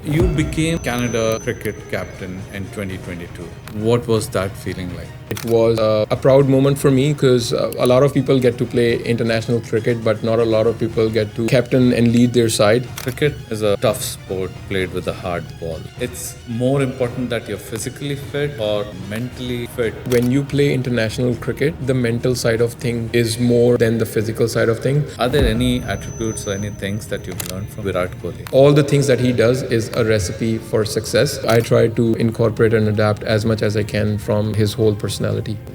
You became Canada cricket captain in 2022. What was that feeling like? It was a proud moment for me because a lot of people get to play international cricket, but not a lot of people get to captain and lead their side. Cricket is a tough sport played with a hard ball. It's more important that you're physically fit or mentally fit. When you play international cricket, the mental side of things is more than the physical side of things. Are there any attributes or any things that you've learned from Virat Kohli? All the things that he does is a recipe for success. I try to incorporate and adapt as much as I can from his whole personality.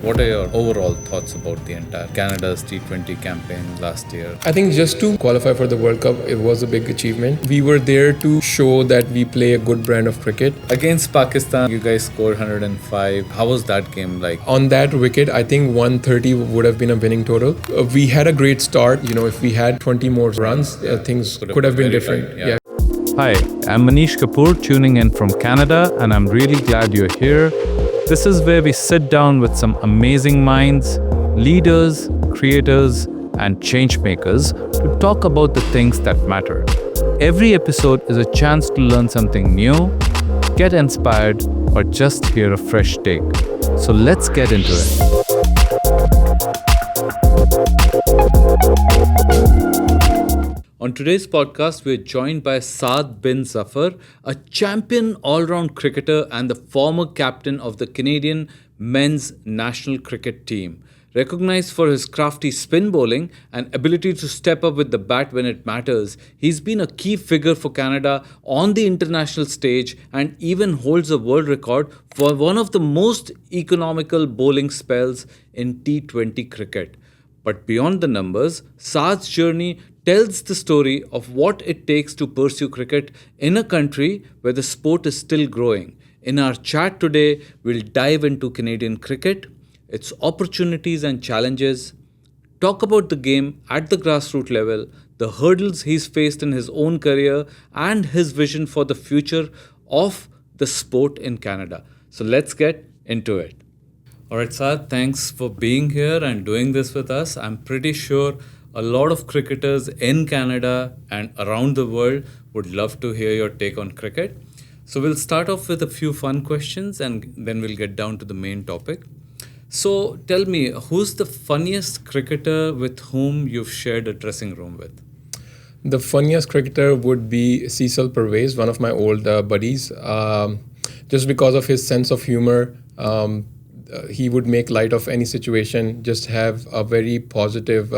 What are your overall thoughts about the entire Canada's T20 campaign last year? I think just to qualify for the World Cup, it was a big achievement. We were there to show that we play a good brand of cricket. Against Pakistan, you guys scored 105. How was that game like? On that wicket, I think 130 would have been a winning total. We had a great start. If we had 20 more runs, things could have been different. Yeah. Hi, I'm Manish Kapoor tuning in from Canada, and I'm really glad you're here. This is where we sit down with some amazing minds, leaders, creators, and change makers to talk about the things that matter. Every episode is a chance to learn something new, get inspired, or just hear a fresh take. So let's get into it. On today's podcast, we're joined by Saad Bin Zafar, a champion all-round cricketer and the former captain of the Canadian men's national cricket team. Recognized for his crafty spin bowling and ability to step up with the bat when it matters, he's been a key figure for Canada on the international stage and even holds a world record for one of the most economical bowling spells in T20 cricket. But beyond the numbers, Saad's journey tells the story of what it takes to pursue cricket in a country where the sport is still growing. In our chat today, we'll dive into Canadian cricket, its opportunities and challenges, talk about the game at the grassroots level, the hurdles he's faced in his own career, and his vision for the future of the sport in Canada. So let's get into it. All right, Saad, thanks for being here and doing this with us. I'm pretty sure a lot of cricketers in Canada and around the world would love to hear your take on cricket. So we'll start off with a few fun questions and then we'll get down to the main topic. So tell me, who's the funniest cricketer with whom you've shared a dressing room with? The funniest cricketer would be Cecil Pervez, one of my old buddies. Just because of his sense of humor, he would make light of any situation, just have a very positive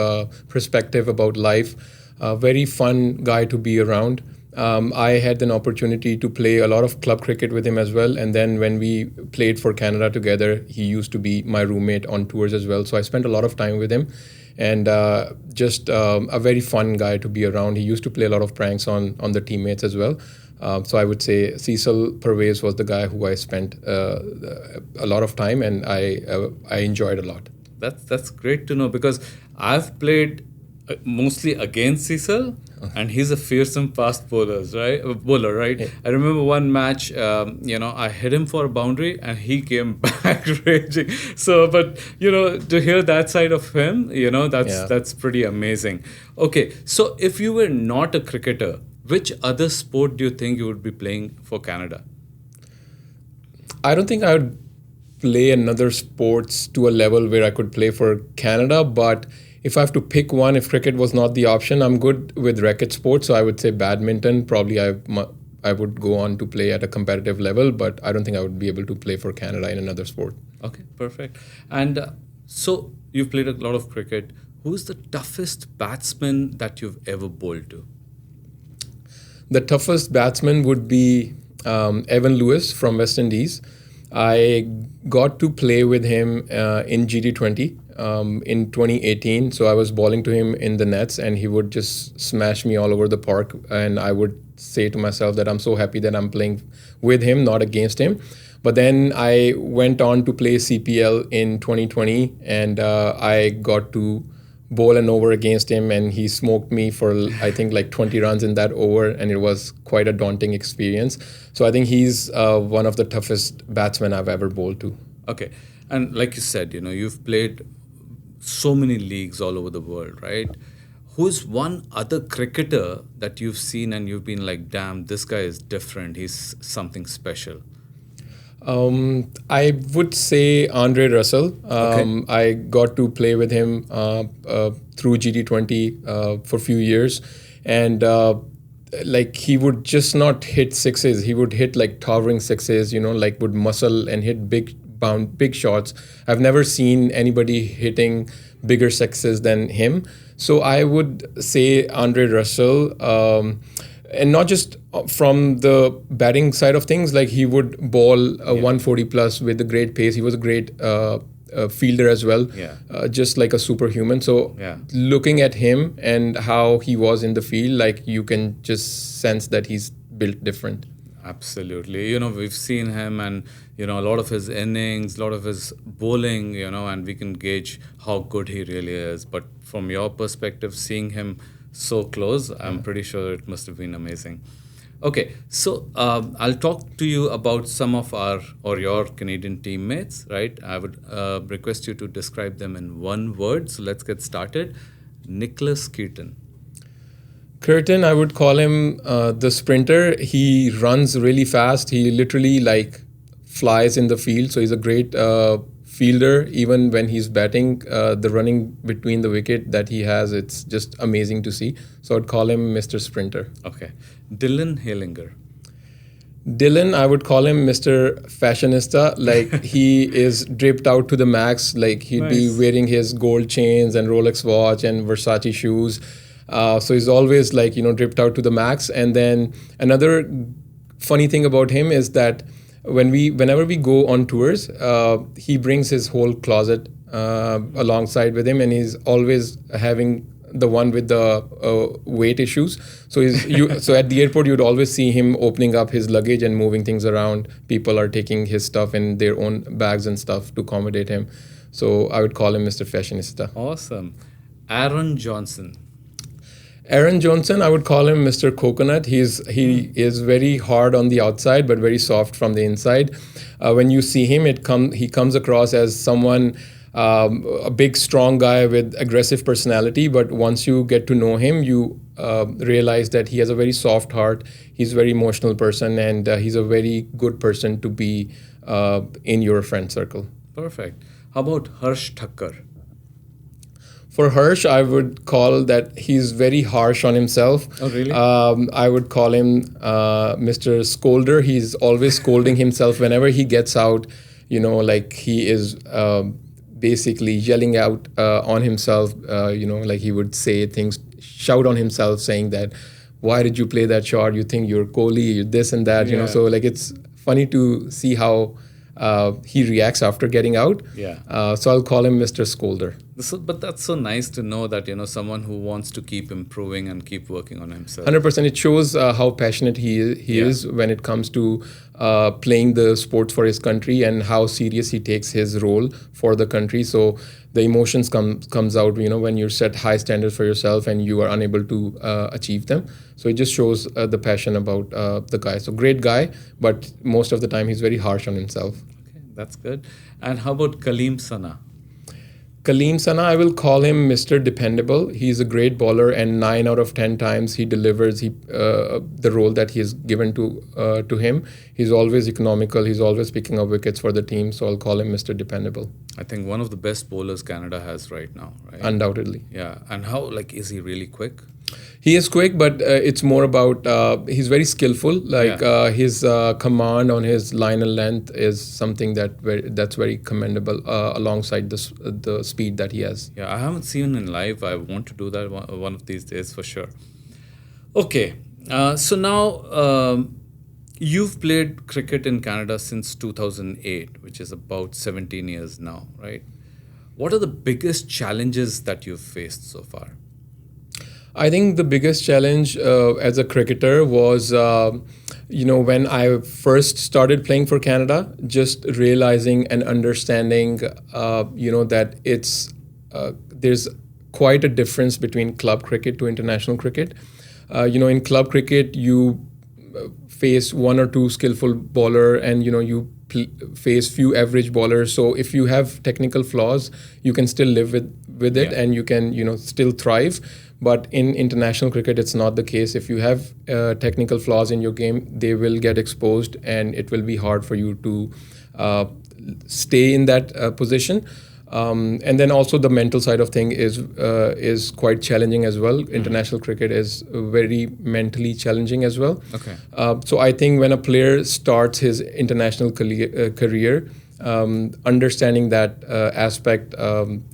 perspective about life, a very fun guy to be around. I had an opportunity to play a lot of club cricket with him as well. And then when we played for Canada together, he used to be my roommate on tours as well. So I spent a lot of time with him and just a very fun guy to be around. He used to play a lot of pranks on the teammates as well. So I would say Cecil Pervez was the guy who I spent a lot of time and I enjoyed a lot. That's great to know because I've played mostly against Cecil and he's a fearsome fast bowler, right? Yeah. I remember one match, I hit him for a boundary and he came back raging. So, but, to hear that side of him, that's pretty amazing. Okay, so if you were not a cricketer, which other sport do you think you would be playing for Canada? I don't think I would play another sports to a level where I could play for Canada, but if I have to pick one, if cricket was not the option, I'm good with racket sports. So I would say badminton. Probably I would go on to play at a competitive level, but I don't think I would be able to play for Canada in another sport. Okay, perfect. And so you've played a lot of cricket. Who's the toughest batsman that you've ever bowled to? The toughest batsman would be Evan Lewis from West Indies. I got to play with him in GT20 in 2018. So I was bowling to him in the nets and he would just smash me all over the park. And I would say to myself that I'm so happy that I'm playing with him, not against him. But then I went on to play CPL in 2020 and I got to bowl an over against him and he smoked me for I think like 20 runs in that over and it was quite a daunting experience. So I think he's one of the toughest batsmen I've ever bowled to. Okay. And like you said, you've played so many leagues all over the world, right? who's one other cricketer that you've seen and you've been like, damn, this guy is different. He's something special. I would say Andre Russell. Okay. I got to play with him through GT20 for a few years, and like he would just not hit sixes. He would hit like towering sixes. Like would muscle and hit big shots. I've never seen anybody hitting bigger sixes than him. So I would say Andre Russell. And not just from the batting side of things, like he would bowl 140 plus with a great pace. He was a great fielder as well, just like a superhuman. So looking at him and how he was in the field, like you can just sense that he's built different. Absolutely. We've seen him and, a lot of his innings, a lot of his bowling, and we can gauge how good he really is. But from your perspective, seeing him so close, I'm pretty sure it must have been amazing. Okay, so I'll talk to you about some of your Canadian teammates, right? I would request you to describe them in one word. So let's get started. Nicholas Keaton. Curtin, I would call him the sprinter. He runs really fast. He literally like flies in the field. So he's a great fielder. Even when he's batting, the running between the wicket that he has, it's just amazing to see. So I'd call him Mr. Sprinter. Okay. Dylan Halinger. Dylan, I would call him Mr. Fashionista. Like he is dripped out to the max. Like he'd be wearing his gold chains and Rolex watch and Versace shoes. So he's always like, dripped out to the max. And then another funny thing about him is that whenever we go on tours, he brings his whole closet alongside with him, and he's always having the one with the weight issues. So so at the airport, you'd always see him opening up his luggage and moving things around. People are taking his stuff in their own bags and stuff to accommodate him. So I would call him Mr. Fashionista. Awesome. Aaron Johnson. Aaron Johnson, I would call him Mr. Coconut. He is very hard on the outside, but very soft from the inside. When you see him, he comes across as someone, a big, strong guy with aggressive personality. But once you get to know him, you realize that he has a very soft heart. He's a very emotional person, and he's a very good person to be in your friend circle. Perfect. How about Harsh Thakkar? For Harsh, I would call that he's very harsh on himself. Oh, really? I would call him Mr. Scolder. He's always scolding himself whenever he gets out. Like he is basically yelling out on himself. Like he would say things, shout on himself, saying that, why did you play that shot? You think you're Kohli, you're this and that. So like it's funny to see how he reacts after getting out. So I'll call him Mr. Scolder. But that's so nice to know that, someone who wants to keep improving and keep working on himself. 100%. It shows how passionate he is when it comes to playing the sport for his country, and how serious he takes his role for the country. So the emotions comes out, when you set high standards for yourself and you are unable to achieve them. So it just shows the passion about the guy. So great guy, but most of the time he's very harsh on himself. Okay, that's good. And how about Kaleem Sana? Kaleem Sana, I will call him Mr. Dependable. He's a great bowler, and 9 out of 10 times he delivers the role that he is given to him. He's always economical. He's always picking up wickets for the team. So I'll call him Mr. Dependable. I think one of the best bowlers Canada has right now, right? Undoubtedly. Yeah. And how, is he really quick? He is quick, but it's more about he's very skillful. His command on his line and length is something that's very commendable alongside the speed that he has. Yeah, I haven't seen him in live. I want to do that one of these days for sure. Okay, so now you've played cricket in Canada since 2008, which is about 17 years now, right? What are the biggest challenges that you've faced so far? I think the biggest challenge as a cricketer was, when I first started playing for Canada, just realizing and understanding, that there's quite a difference between club cricket to international cricket. In club cricket, you face one or two skillful bowler, and you face few average bowlers. So if you have technical flaws, you can still live with it, and you can still thrive. But in international cricket, it's not the case. If you have technical flaws in your game, they will get exposed, and it will be hard for you to stay in that position. And then also the mental side of thing is quite challenging as well. International cricket is very mentally challenging as well. Okay. So I think when a player starts his international career, understanding that aspect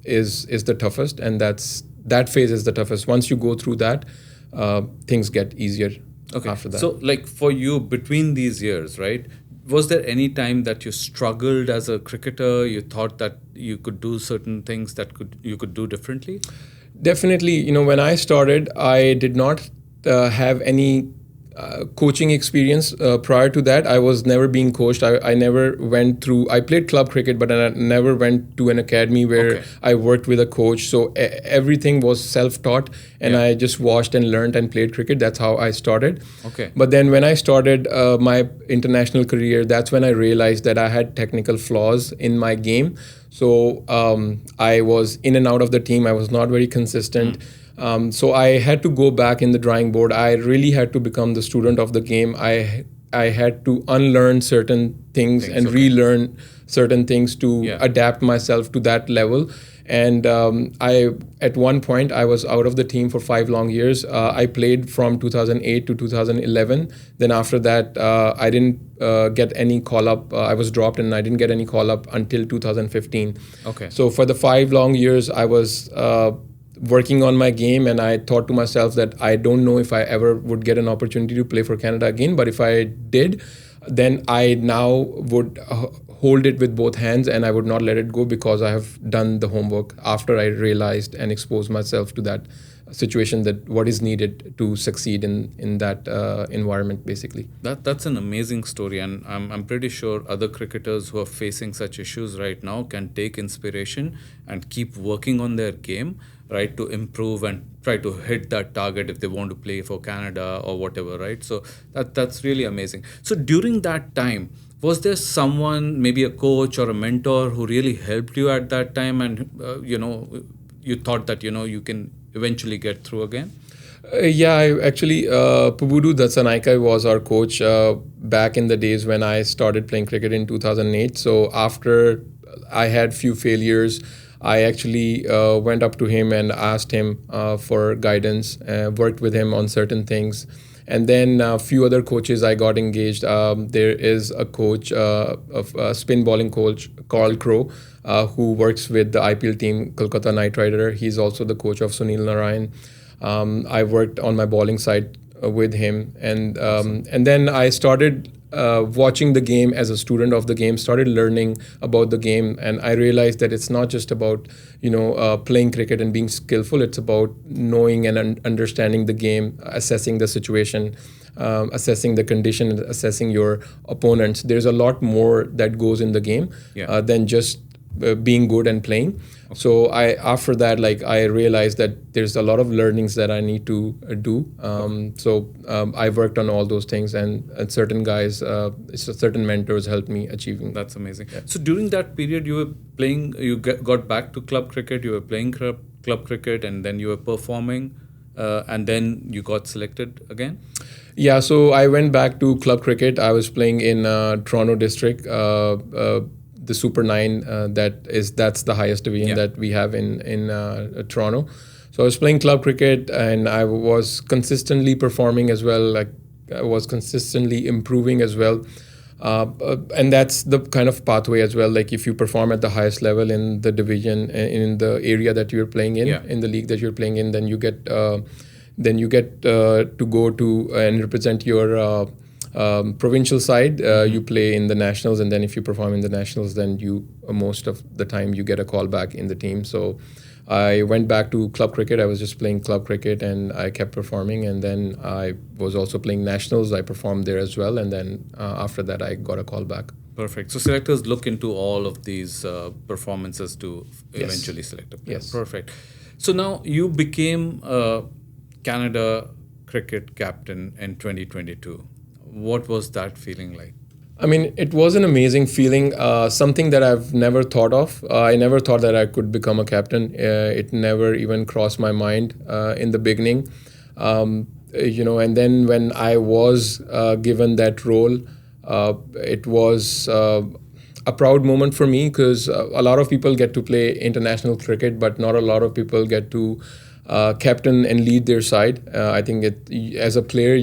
is the toughest, and that phase is the toughest. Once you go through that, things get easier after that. So, like for you, between these years, right? Was there any time that you struggled as a cricketer? You thought that you could do certain things that you could do differently? Definitely. When I started, I did not have any coaching experience prior to that. I was never being coached. I never went through. I played club cricket, but I never went to an academy where I worked with a coach. So everything was self-taught, and I just watched and learned and played cricket. That's how I started. Okay. But then when I started my international career, that's when I realized that I had technical flaws in my game. So I was in and out of the team. I was not very consistent. So I had to go back in the drawing board. I really had to become the student of the game. I had to unlearn certain things and relearn certain things to adapt myself to that level. And at one point, I was out of the team for 5 long years. I played from 2008 to 2011. Then after that, I didn't get any call-up. I was dropped, and I didn't get any call-up until 2015. Okay. So for the 5 long years, I was working on my game, and I thought to myself that I don't know if I ever would get an opportunity to play for Canada again, but if I did, then I now would hold it with both hands, and I would not let it go, because I have done the homework after I realized and exposed myself to that situation, that what is needed to succeed in that environment, basically. That's an amazing story, and I'm pretty sure other cricketers who are facing such issues right now can take inspiration and keep working on their game, right, to improve and try to hit that target if they want to play for Canada or whatever, right? So that's really amazing. So during that time, was there someone, maybe a coach or a mentor, who really helped you at that time, and you thought that you can eventually get through again? Actually, Pubudu Datsanaika was our coach back in the days when I started playing cricket in 2008. So after I had few failures, I actually went up to him and asked him for guidance, worked with him on certain things. And then a few other coaches I got engaged. There is a coach, a spin bowling coach, Carl Crow, who works with the IPL team, Kolkata Knight Rider. He's also the coach of Sunil Narayan. I worked on my bowling side with him. And then I started watching the game as a student of the game, started learning about the game, and I realized that it's not just about playing cricket and being skillful. It's about knowing and understanding the game, assessing the situation, assessing the condition, assessing your opponents. There's a lot more that goes in the game than just being good and playing. So after that, I realized that there's a lot of learnings that I need to do. So I worked on all those things, and certain guys, certain mentors helped me achieving. That's amazing. Yeah. So during that period, you were playing. You got back to club cricket. You were playing club cricket, and then you were performing, and then you got selected again. Yeah. So I went back to club cricket. I was playing in Toronto district. The Super 9, that's the highest division that we have in Toronto. So I was playing club cricket, and I was consistently performing as well. I was consistently improving as well. And that's the kind of pathway as well. If you perform at the highest level in the division, in the area that you're playing in the league that you're playing in, then you get to go to and represent your provincial side. You play in the nationals, and then if you perform in the nationals, then most of the time you get a call back in the team. So I went back to club cricket. I was just playing club cricket, and I kept performing, and then I was also playing nationals. I performed there as well, and then after that I got a call back. Perfect. So selectors look into all of these performances to eventually select a player. Yes. Perfect. So now you became Canada cricket captain in 2022. What was that feeling like? I mean, it was an amazing feeling, something that I've never thought of. I never thought that I could become a captain. It never even crossed my mind in the beginning. And then when I was given that role, it was a proud moment for me because a lot of people get to play international cricket, but not a lot of people get to captain and lead their side. I think as a player,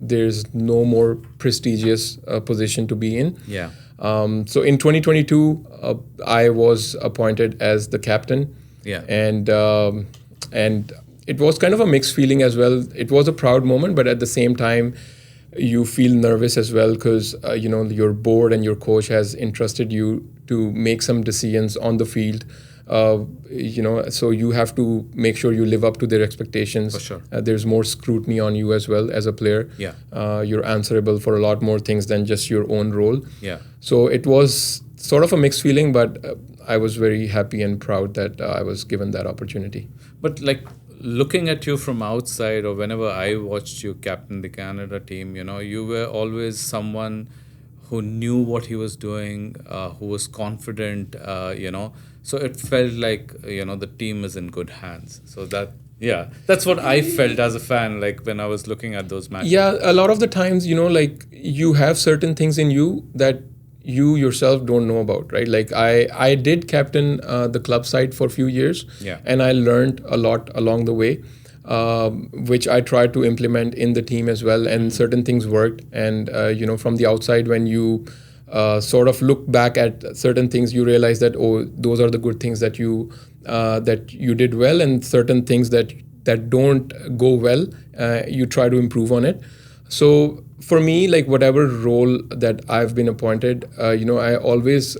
there's no more prestigious position to be in. Yeah. So in 2022, I was appointed as the captain. Yeah. And it was kind of a mixed feeling as well. It was a proud moment, but at the same time, you feel nervous as well because your board and your coach has entrusted you to make some decisions on the field. So you have to make sure you live up to their expectations. For sure. There's more scrutiny on you as well as a player. Yeah. You're answerable for a lot more things than just your own role. Yeah. So it was sort of a mixed feeling, but I was very happy and proud that I was given that opportunity. But like looking at you from outside, or whenever I watched you captain the Canada team, you were always someone who knew what he was doing, who was confident, So it felt like, the team is in good hands. So that's what I felt as a fan, like when I was looking at those matches. Yeah, a lot of the times, you have certain things in you that you yourself don't know about, right? Like I did captain the club side for a few years, Yeah. and I learned a lot along the way, which I tried to implement in the team as well, and certain things worked. And from the outside, when you sort of look back at certain things, you realize that those are the good things that you did well, and certain things that don't go well, you try to improve on it. So for me, like whatever role that I've been appointed, I always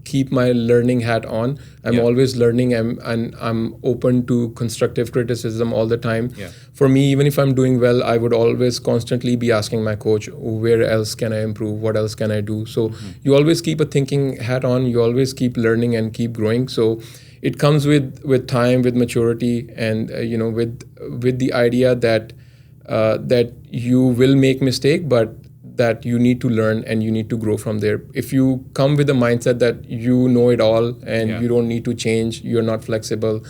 keep my learning hat on. I'm always learning, and I'm open to constructive criticism all the time. Yeah. For me, even if I'm doing well, I would always constantly be asking my coach, where else can I improve? What else can I do? So you always keep a thinking hat on. You always keep learning and keep growing. So it comes with time, with maturity, and with the idea that you will make mistake, but that you need to learn and you need to grow from there. If you come with the mindset that you know it all and you don't need to change, you're not flexible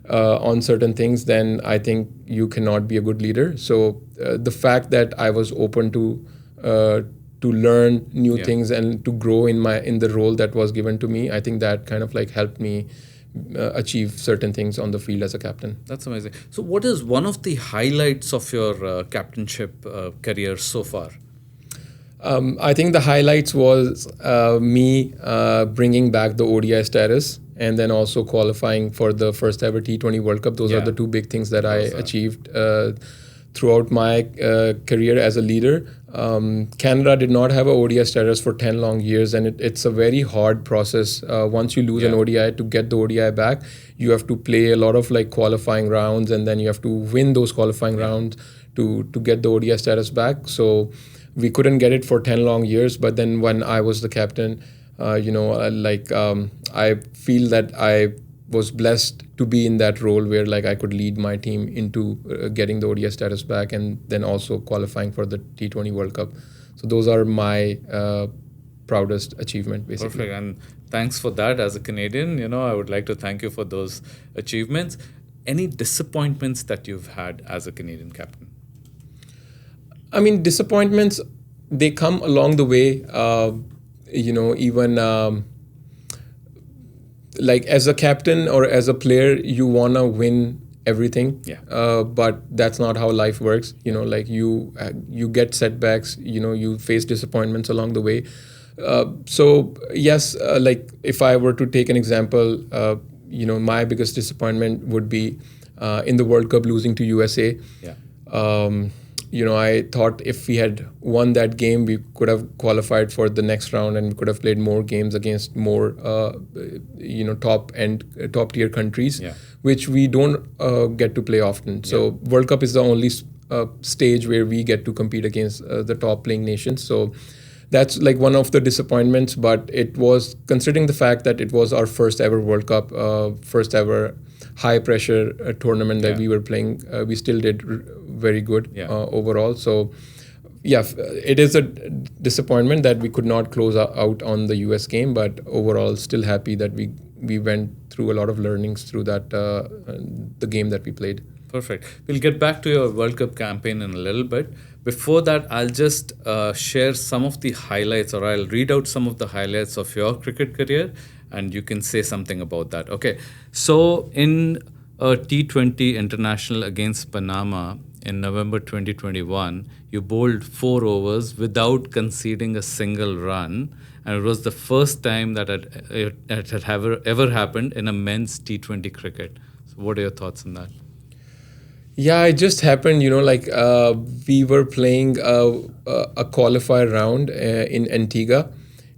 on certain things, then I think you cannot be a good leader. So the fact that I was open to learn new things and to grow in the role that was given to me, I think that kind of like helped me achieve certain things on the field as a captain. That's amazing. So what is one of the highlights of your captainship career so far? I think the highlights was me bringing back the ODI status and then also qualifying for the first ever T20 World Cup. Those are the two big things that I achieved throughout my career as a leader. Canada did not have a ODI status for 10 long years, and it's a very hard process. Once you lose an ODI, to get the ODI back, you have to play a lot of like qualifying rounds, and then you have to win those qualifying rounds to get the ODI status back. So we couldn't get it for 10 long years, but then when I was the captain, I feel that I was blessed to be in that role where like I could lead my team into getting the ODI status back and then also qualifying for the T20 World Cup. So those are my proudest achievement, basically. Perfect. And thanks for that. As a Canadian, I would like to thank you for those achievements. Any disappointments that you've had as a Canadian captain? I mean, disappointments, they come along the way. Even like as a captain or as a player, you want to win everything. But that's not how life works. You get setbacks, you face disappointments along the way. So yes, like if I were to take an example, my biggest disappointment would be in the World Cup losing to USA. I thought if we had won that game, we could have qualified for the next round and we could have played more games against more, top tier countries, which we don't get to play often. So World Cup is the only stage where we get to compete against the top playing nations. So that's like one of the disappointments, but it was considering the fact that it was our first ever World Cup, first ever high pressure tournament that we were playing, we still did very good overall. So it is a disappointment that we could not close out on the US game, but overall, still happy that we went through a lot of learnings through that the game that we played. Perfect. We'll get back to your World Cup campaign in a little bit. Before that, I'll just share some of the highlights, or I'll read out some of the highlights of your cricket career, and you can say something about that. Okay. So, in a T20 international against Panama in November 2021, you bowled 4 overs without conceding a single run. And it was the first time that it had ever happened in a men's T20 cricket. So, what are your thoughts on that? Yeah, it just happened, we were playing a qualifier round in Antigua,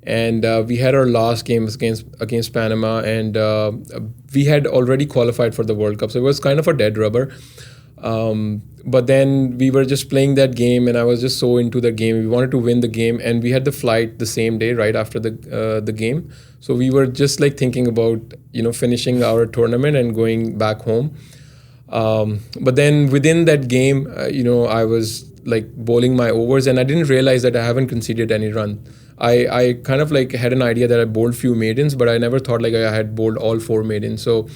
and we had our last game against Panama, and we had already qualified for the World Cup, so it was kind of a dead rubber. But then we were just playing that game, and I was just so into the game. We wanted to win the game, and we had the flight the same day, right after the game. So we were just like thinking about finishing our tournament and going back home. But then within that game, I was like bowling my overs, and I didn't realize that I haven't conceded any run. I kind of like had an idea that I bowled few maidens, but I never thought like I had bowled all 4 maidens. So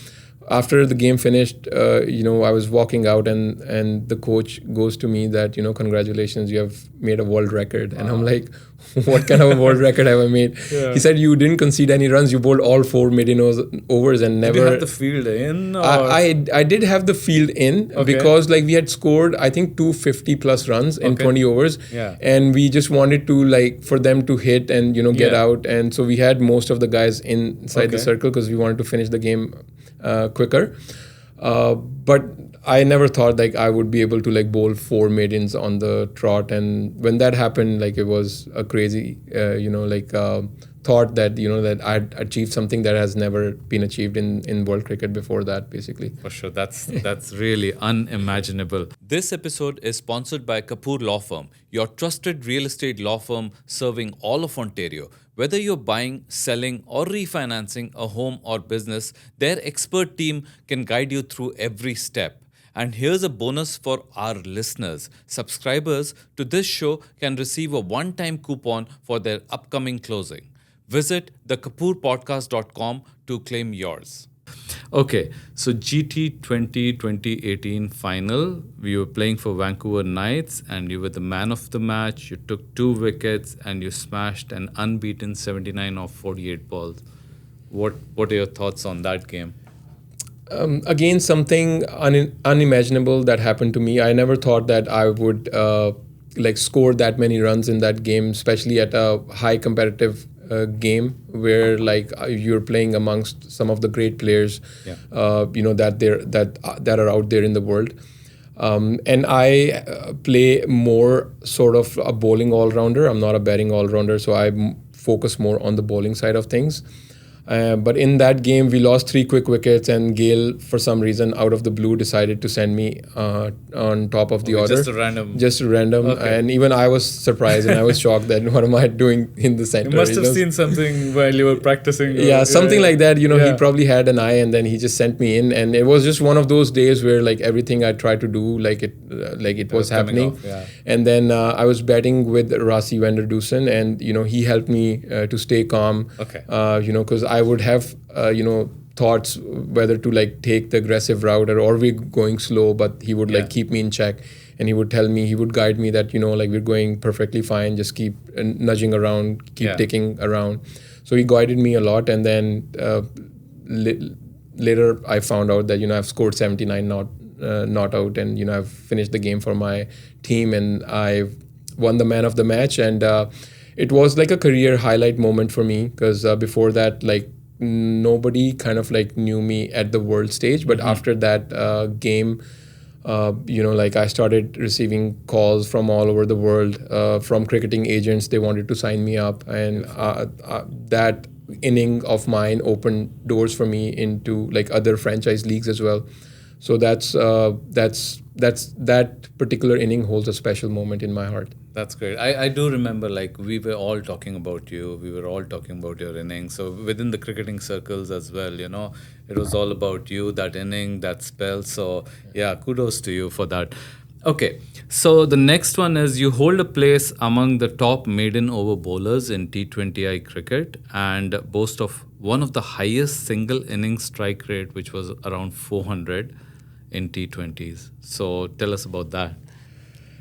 after the game finished, I was walking out, and the coach goes to me that, congratulations, you have made a world record. And I'm like, what kind of a world record have I made? Yeah. He said, you didn't concede any runs. You bowled all 4 maiden overs and never. Did you have the field in? Or? I did have the field in, because like we had scored, I think 250 plus runs in 20 overs. Yeah. And we just wanted to like for them to hit and, get out. And so we had most of the guys inside the circle because we wanted to finish the game quicker. But I never thought like I would be able to like bowl 4 maidens on the trot, and when that happened, like it was a crazy, thought that that I'd achieved something that has never been achieved in world cricket before that, basically. For sure, that's really unimaginable. This episode is sponsored by Kapoor Law Firm, your trusted real estate law firm serving all of Ontario. Whether you're buying, selling, or refinancing a home or business, their expert team can guide you through every step. And here's a bonus for our listeners. Subscribers to this show can receive a one-time coupon for their upcoming closing. Visit thekapoorpodcast.com to claim yours. Okay, so GT20 2018 final, we were playing for Vancouver Knights, and you were the man of the match. You took 2 wickets and you smashed an unbeaten 79 off 48 balls. What are your thoughts on that game? Again, something unimaginable that happened to me. I never thought that I would score that many runs in that game, especially at a high competitive game where you're playing amongst some of the great players, that are out there in the world. And I play more sort of a bowling all-rounder. I'm not a batting all-rounder, so I focus more on the bowling side of things. But in that game, we lost 3 quick wickets, and Gale, for some reason, out of the blue, decided to send me on top of the order. Just a random. Okay. And even I was surprised and I was shocked that what am I doing in the center? You must have seen something while you were practicing. Something like that. He probably had an eye, and then he just sent me in. And it was just one of those days where everything I tried to do, it was happening. And then I was batting with Rassi van der Dusen, and he helped me to stay calm. Okay. Because I would have, thoughts whether to take the aggressive route or we're going slow, but he would keep me in check, and he would tell me, he would guide me that, we're going perfectly fine, just keep nudging around, keep taking around. So he guided me a lot, and then later I found out that, I've scored 79 not out, and, I've finished the game for my team, and I've won the man of the match, and it was like a career highlight moment for me, because before that, nobody kind of knew me at the world stage. But after that game, I started receiving calls from all over the world, from cricketing agents. They wanted to sign me up, and that inning of mine opened doors for me into other franchise leagues as well. So that's that particular inning holds a special moment in my heart. That's great. I do remember, we were all talking about you. We were all talking about your inning. So within the cricketing circles as well, it was all about you, that inning, that spell. So yeah, kudos to you for that. Okay, so the next one is you hold a place among the top maiden over bowlers in T20I cricket and boast of one of the highest single innings strike rate, which was around 400 in T20s. So tell us about that.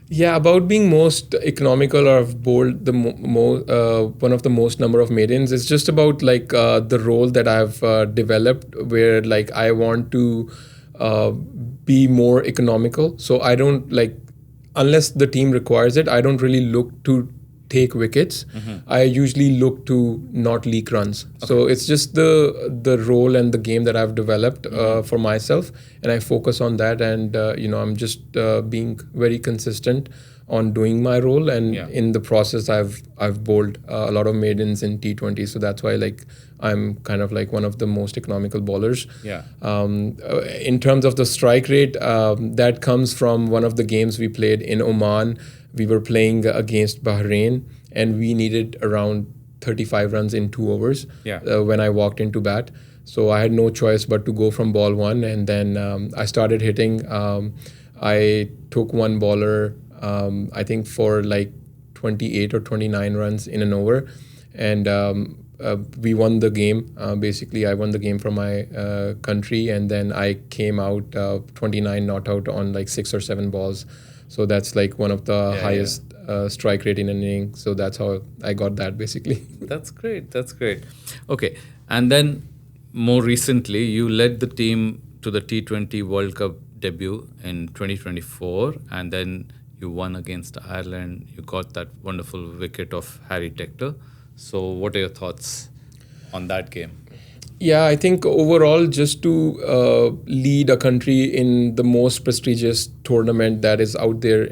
Yeah, about being most economical or have bowled the one of the most number of maidens. It's just about like the role that I've developed, where like I want to uh, be more economical. So I don't like, unless the team requires it, I don't really look to take wickets. I usually look to not leak runs. So it's just the role and the game that I've developed for myself, and I focus on that. And I'm just being very consistent on doing my role. And in the process, I've bowled a lot of maidens in T20. So that's why like I'm kind of like one of the most economical bowlers. Yeah. In terms of the strike rate, that comes from one of the games we played in Oman. We were playing against Bahrain, and we needed around 35 runs in 2 overs when I walked into bat. So I had no choice but to go from ball one, and then I started hitting. I took one bowler, I think for like 28 or 29 runs in an over, and we won the game. Basically, I won the game for my country, and then I came out 29 not out on like 6 or 7 balls. So that's like one of the highest strike rate in an inning. So that's how I got that basically. That's great. That's great. Okay. And then more recently, you led the team to the T20 World Cup debut in 2024. And then you won against Ireland. You got that wonderful wicket of Harry Tector. So what are your thoughts on that game? Yeah, I think overall, just to lead a country in the most prestigious tournament that is out there,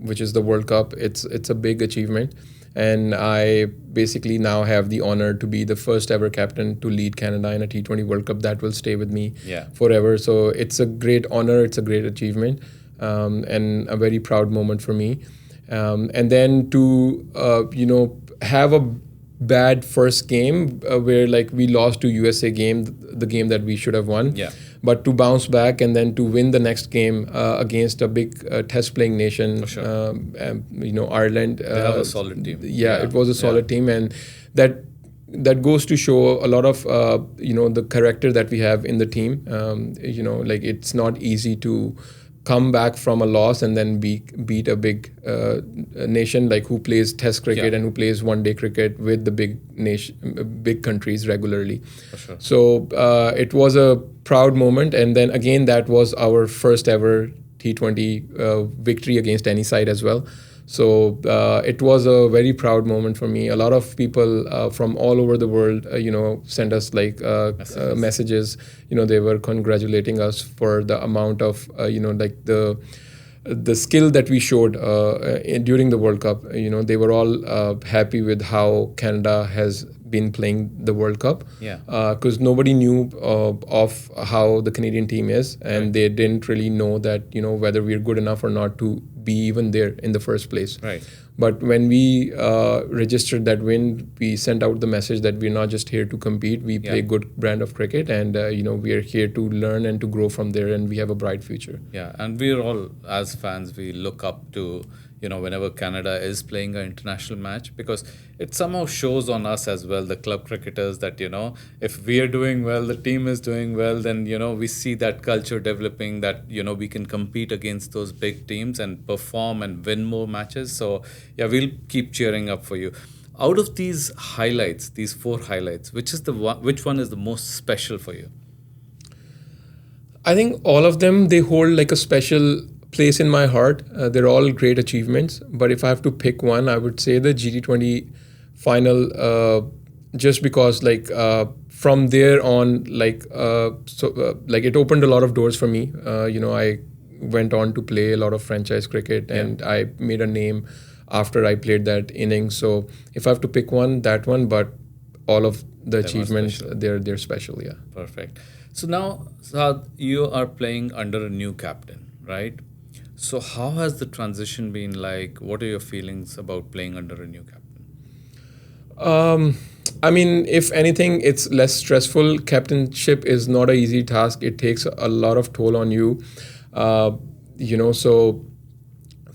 which is the World Cup, it's a big achievement. And I basically now have the honor to be the first ever captain to lead Canada in a T20 World Cup. That will stay with me forever. So it's a great honor. It's a great achievement, and a very proud moment for me. And then to, have a bad first game where like we lost to USA game, the game that we should have won. But to bounce back and then to win the next game against a big test playing nation, Ireland. They have a solid team. It was a solid team, and that goes to show a lot of the character that we have in the team. Like it's not easy to come back from a loss and then beat a big nation like who plays test cricket and who plays one-day cricket with the big countries regularly. So it was a proud moment, and then again that was our first ever T20 victory against any side as well. So it was a very proud moment for me. A lot of people from all over the world, sent us like messages. They were congratulating us for the amount of, like the skill that we showed during the World Cup. They were all happy with how Canada has been playing the World Cup. Because nobody knew of how the Canadian team is, and they didn't really know that, whether we're good enough or not to be even there in the first place. But when we registered that win, we sent out the message that we're not just here to compete. We play good brand of cricket, and we are here to learn and to grow from there, and we have a bright future. Yeah, and we're all, as fans, we look up to, whenever Canada is playing an international match, because it somehow shows on us as well, the club cricketers, that, if we are doing well, the team is doing well, then, we see that culture developing, that, we can compete against those big teams and perform and win more matches. So, yeah, we'll keep cheering up for you. Out of these highlights, these 4 highlights, which one is the most special for you? I think all of them, they hold like a special place in my heart. They're all great achievements, but if I have to pick one, I would say the GT20 final, just because like from there on, like it opened a lot of doors for me. I went on to play a lot of franchise cricket, and I made a name after I played that innings. So if I have to pick one, that one, but all of the achievements, they're special. Yeah. Perfect. So now, Saad, you are playing under a new captain, right? So how has the transition been like? What are your feelings about playing under a new captain? I mean, if anything, it's less stressful. Captainship is not an easy task. It takes a lot of toll on you. So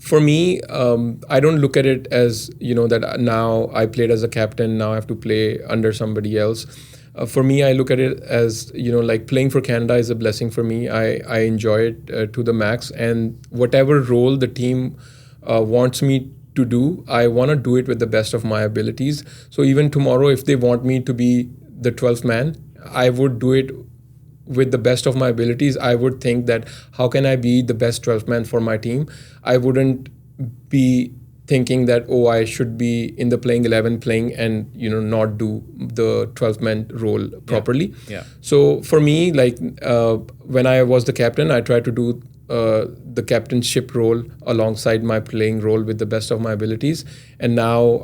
for me, I don't look at it as, that now I played as a captain, now I have to play under somebody else. For me, I look at it as, like playing for Canada is a blessing for me. I enjoy it to the max. And whatever role the team wants me to do, I want to do it with the best of my abilities. So even tomorrow, if they want me to be the 12th man, I would do it with the best of my abilities. I would think that how can I be the best 12th man for my team? I wouldn't be thinking that, I should be in the playing 11 playing and, not do the 12th man role properly. Yeah. So for me, like when I was the captain, I tried to do the captainship role alongside my playing role with the best of my abilities. And now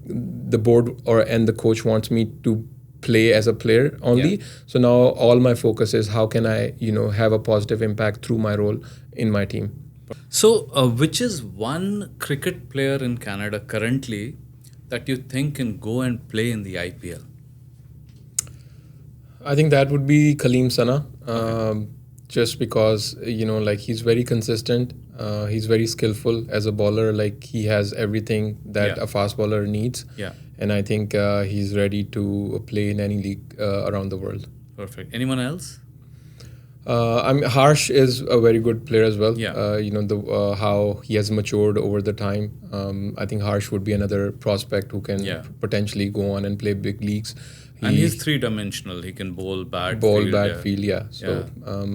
the board and the coach wants me to play as a player only. Yeah. So now all my focus is how can I, have a positive impact through my role in my team. So, which is one cricket player in Canada currently that you think can go and play in the IPL? I think that would be Kaleem Sana, just because, like he's very consistent. He's very skillful as a bowler. Like he has everything that a fast bowler needs. Yeah. And I think he's ready to play in any league around the world. Perfect. Anyone else? Harsh is a very good player as well. Yeah. How he has matured over the time. I think Harsh would be another prospect who can potentially go on and play big leagues. And he's three-dimensional. He can bowl, bat, field. Yeah. So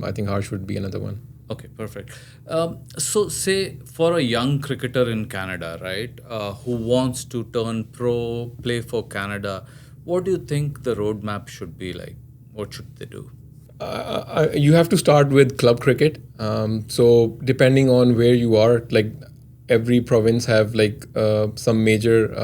I think Harsh would be another one. Okay, perfect. So say for a young cricketer in Canada, right, who wants to turn pro, play for Canada, what do you think the roadmap should be like? What should they do? You have to start with club cricket. So depending on where you are, like every province have like some major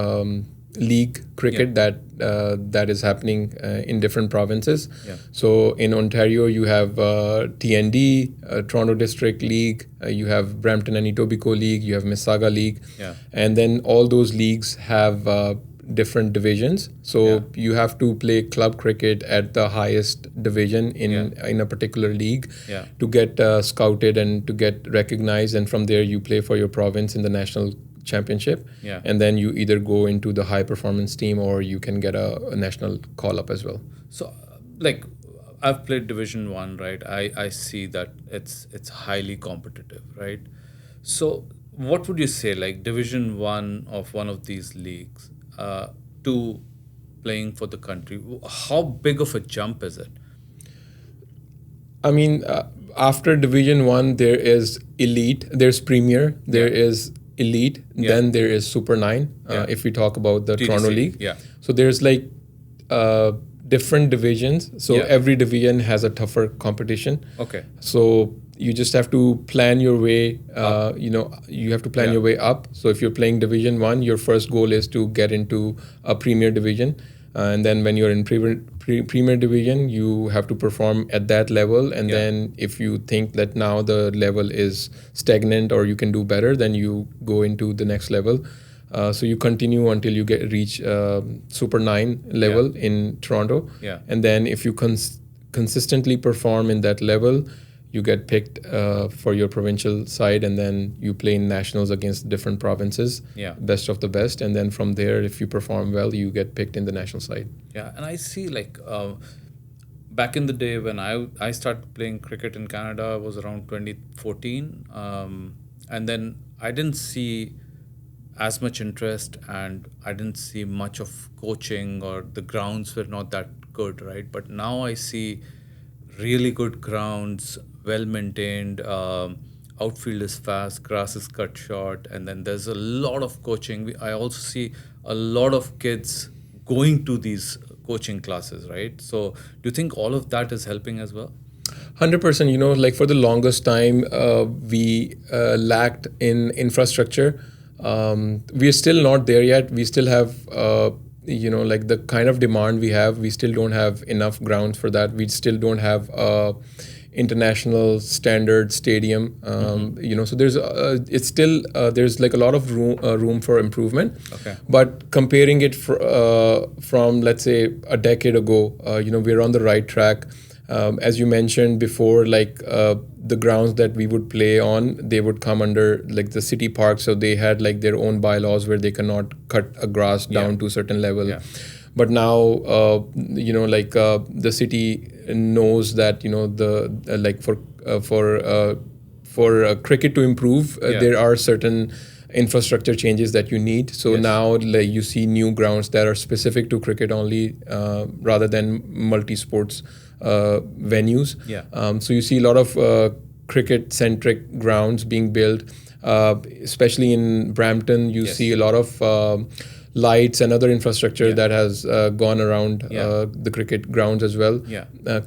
league cricket that is happening in different provinces. Yeah. So in Ontario, you have TND, Toronto District League, you have Brampton and Etobicoke League, you have Mississauga League, and then all those leagues have different divisions. So you have to play club cricket at the highest division in a particular league to get scouted and to get recognized, and from there you play for your province in the national championship, and then you either go into the high performance team or you can get a national call up as well. So like I've played Division 1, right? I see that it's highly competitive, right? So what would you say, like Division 1 of one of these leagues to playing for the country, how big of a jump is it? I mean, after Division 1 there is elite, there's Premier, there is elite, then there is Super 9 if we talk about the TDC, Toronto League. So there's like different divisions, so every division has a tougher competition. Okay. So you just have to plan your way, you have to plan your way up. So if you're playing Division 1, your first goal is to get into a Premier Division. And then when you're in Premier Division, you have to perform at that level. And then if you think that now the level is stagnant or you can do better, then you go into the next level. So you continue until you reach Super 9 level in Toronto. And then if you consistently perform in that level, you get picked for your provincial side, and then you play in nationals against different provinces, best of the best. And then from there, if you perform well, you get picked in the national side. Yeah, and I see like back in the day when I started playing cricket in Canada was around 2014. And then I didn't see as much interest, and I didn't see much of coaching, or the grounds were not that good, right? But now I see really good grounds, well maintained, outfield is fast, grass is cut short, and then there's a lot of coaching. I also see a lot of kids going to these coaching classes, right? So do you think all of that is helping as well? 100%. Like for the longest time, we lacked in infrastructure. We are still not there yet. We still have like the kind of demand we have, we still don't have enough grounds for that. We still don't have international standard stadium. So there's it's still there's like a lot of room for improvement. Okay. But comparing it from let's say a decade ago, we're on the right track. As you mentioned before, like the grounds that we would play on, they would come under like the city park. So they had like their own bylaws where they cannot cut a grass down to a certain level. Yeah. But now, the city knows that, for cricket to improve, there are certain infrastructure changes that you need. So now, like, you see new grounds that are specific to cricket only, rather than multi-sports venues. So you see a lot of cricket-centric grounds being built, especially in Brampton. You see a lot of lights and other infrastructure that has gone around the cricket grounds as well.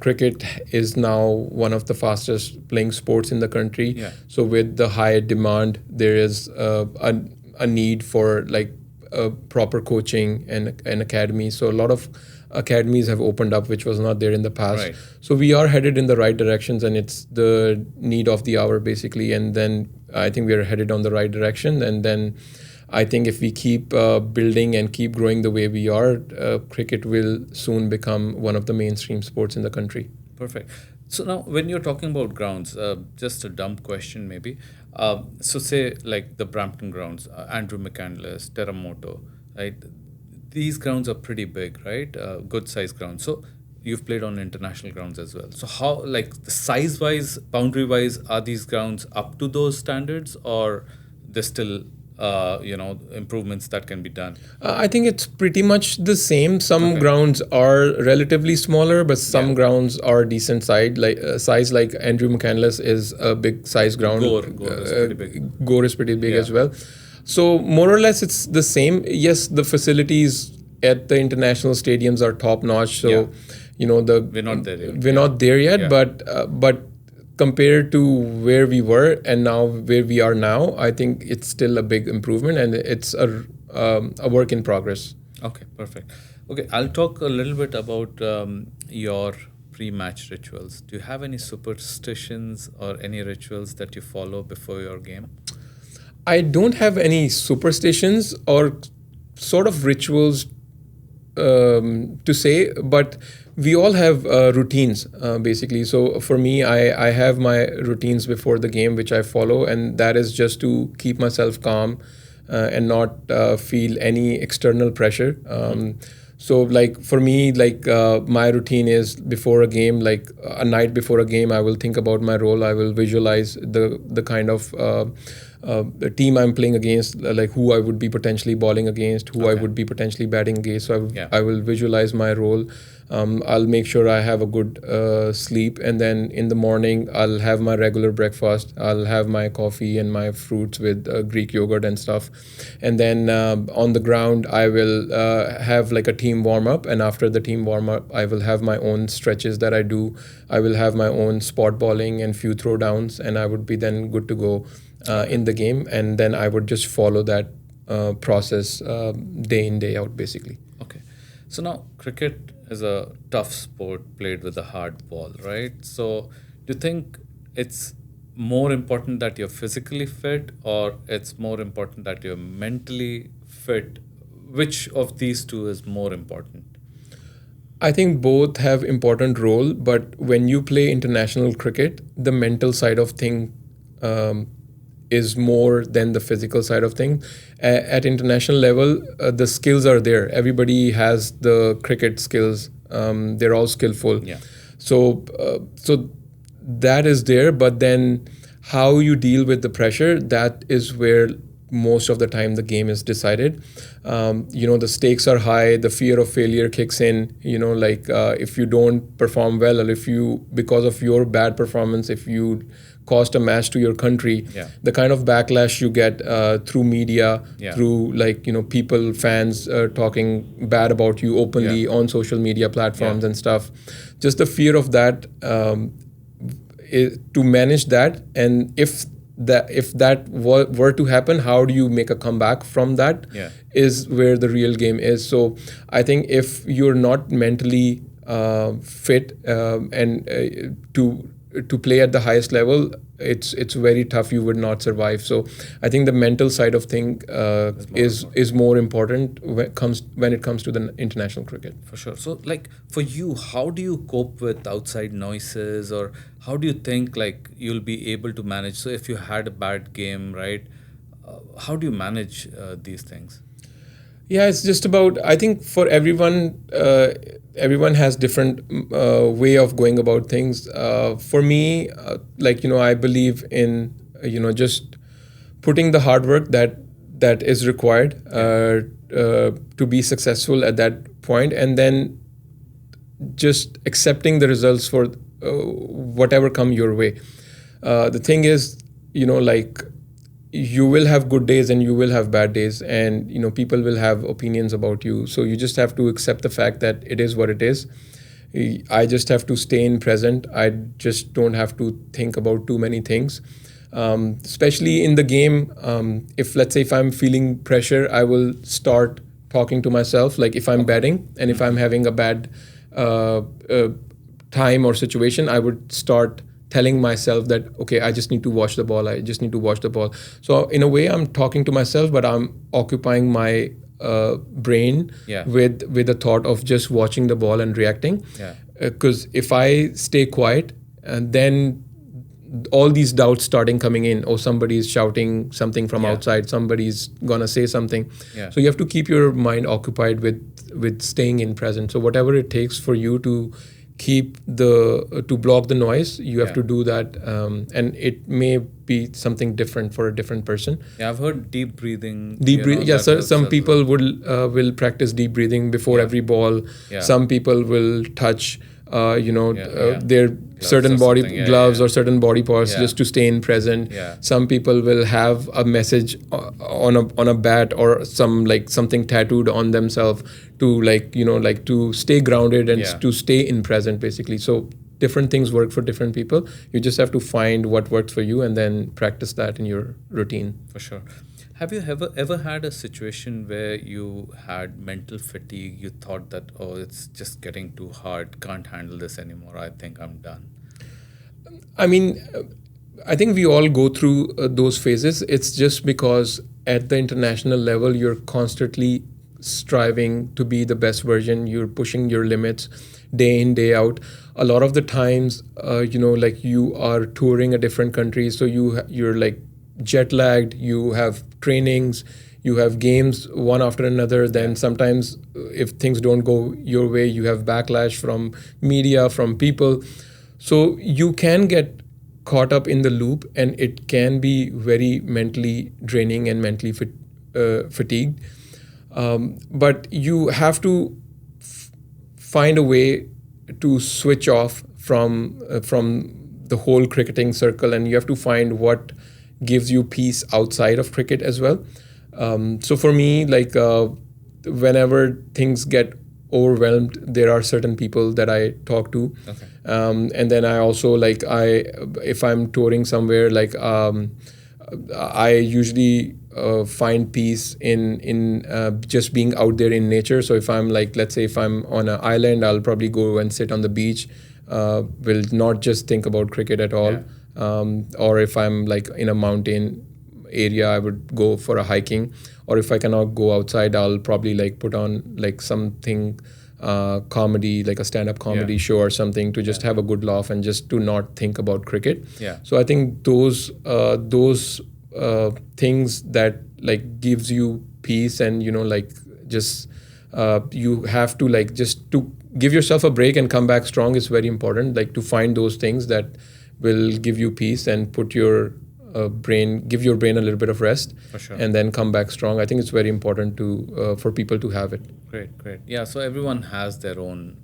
Cricket is now one of the fastest playing sports in the country. So with the high demand, there is a need for like proper coaching and an academy. So a lot of academies have opened up, which was not there in the past. So we are headed in the right directions, and it's the need of the hour basically. And then I think we are headed on the right direction. And then I think if we keep building and keep growing the way we are, cricket will soon become one of the mainstream sports in the country. Perfect. So now, when you're talking about grounds, just a dumb question maybe. So say like the Brampton grounds, Andrew McCandless, Terramoto, right? These grounds are pretty big, right? Good size grounds. So you've played on international grounds as well. So how, like, size-wise, boundary-wise, are these grounds up to those standards, or there's still improvements that can be done? I think it's pretty much the same. Some grounds are relatively smaller, but some grounds are decent size. Like Andrew McCandless is a big size ground. Gore is pretty big. Gore is pretty big as well. So more or less it's the same. Yes, the facilities at the international stadiums are top notch. So we're not there yet. We're not there yet, but compared to where we were and now where we are now, I think it's still a big improvement, and it's a work in progress. Okay, perfect. Okay, I'll talk a little bit about your pre-match rituals. Do you have any superstitions or any rituals that you follow before your game? I don't have any superstitions or sort of rituals to say, but we all have routines basically. So for me, I have my routines before the game which I follow, and that is just to keep myself calm and not feel any external pressure. So like for me, like my routine is before a game, like a night before a game, I will think about my role. I will visualize the kind of the team I'm playing against, like who I would be potentially bowling against, who I would be potentially batting against. So I will visualize my role. I'll make sure I have a good sleep, and then in the morning I'll have my regular breakfast. I'll have my coffee and my fruits with Greek yogurt and stuff, and then on the ground I will have like a team warm up, and after the team warm up I will have my own stretches that I do. I will have my own spot bowling and few throwdowns, and I would be then good to go in the game, and then I would just follow that process day in, day out basically. Okay. So now cricket is a tough sport played with a hard ball, right? So do you think it's more important that you're physically fit, or it's more important that you're mentally fit? Which of these two is more important? I think both have important role, but when you play international cricket, the mental side of thing is more than the physical side of thing. At international level, the skills are there. Everybody has the cricket skills. They're all skillful. So that is there. But then how you deal with the pressure, that is where most of the time the game is decided. The stakes are high. The fear of failure kicks in. If you don't perform well, or if you, because of your bad performance, if you cost a match to your country, the kind of backlash you get through media, through people, fans talking bad about you openly on social media platforms and stuff. Just the fear of that, to manage that, and if that were to happen, how do you make a comeback from that? Is where the real game is. So I think if you're not mentally fit and to play at the highest level, it's very tough. You would not survive. So I think the mental side of thing is more important when it comes to the international cricket. For sure. So, like for you, how do you cope with outside noises, or how do you think like you'll be able to manage? So, if you had a bad game, right, how do you manage these things? Yeah, it's just about, I think for everyone, everyone has different way of going about things. For me, I believe in, just putting the hard work that is required to be successful at that point, and then just accepting the results for whatever come your way. The thing is, you will have good days and you will have bad days, and people will have opinions about you, so you just have to accept the fact that it is what it is. I just have to stay in present. I just don't have to think about too many things, especially in the game. If I'm feeling pressure, I will start talking to myself, like if I'm batting and if I'm having a bad time or situation, I would start telling myself that, okay, I just need to watch the ball. I just need to watch the ball. So in a way, I'm talking to myself, but I'm occupying my brain with the thought of just watching the ball and reacting. Because if I stay quiet, and then all these doubts starting coming in, oh, somebody's shouting something from outside, somebody's gonna say something. So you have to keep your mind occupied with staying in present. So whatever it takes for you to to block the noise, you have to do that, and it may be something different for a different person. I've heard deep breathing. Some people will practice deep breathing before every ball. Some people will touch their certain body gloves or certain body parts just to stay in present. Some people will have a message on a bat or something tattooed on themselves to to stay grounded and to stay in present, basically. So different things work for different people. You just have to find what works for you and then practice that in your routine. For sure. Have you ever had a situation where you had mental fatigue? You thought that, oh, it's just getting too hard, can't handle this anymore, I think I'm done. I mean, I think we all go through those phases. It's just because at the international level, you're constantly striving to be the best version. You're pushing your limits day in, day out. A lot of the times, you are touring a different country, so you're like jet lagged, you have trainings, you have games one after another. Then sometimes if things don't go your way, you have backlash from media, from people. So you can get caught up in the loop, and it can be very mentally draining and mentally fatigued. But you have to find a way to switch off from the whole cricketing circle, and you have to find what gives you peace outside of cricket as well. So for me, whenever things get overwhelmed, there are certain people that I talk to. And then I also if I'm touring somewhere, I usually find peace in just being out there in nature. So if I'm let's say if I'm on an island, I'll probably go and sit on the beach. Will not just think about cricket at all. Or if I'm in a mountain area, I would go for a hiking. Or if I cannot go outside, I'll probably put on something comedy, like a stand-up comedy show or something, to just have a good laugh and just to not think about cricket. So I think those things that gives you peace, and just you have to just to give yourself a break and come back strong is very important. To find those things that will give you peace and put your give your brain a little bit of rest. For sure. And then come back strong. I think it's very important for people to have it. Great. Yeah, so everyone has their own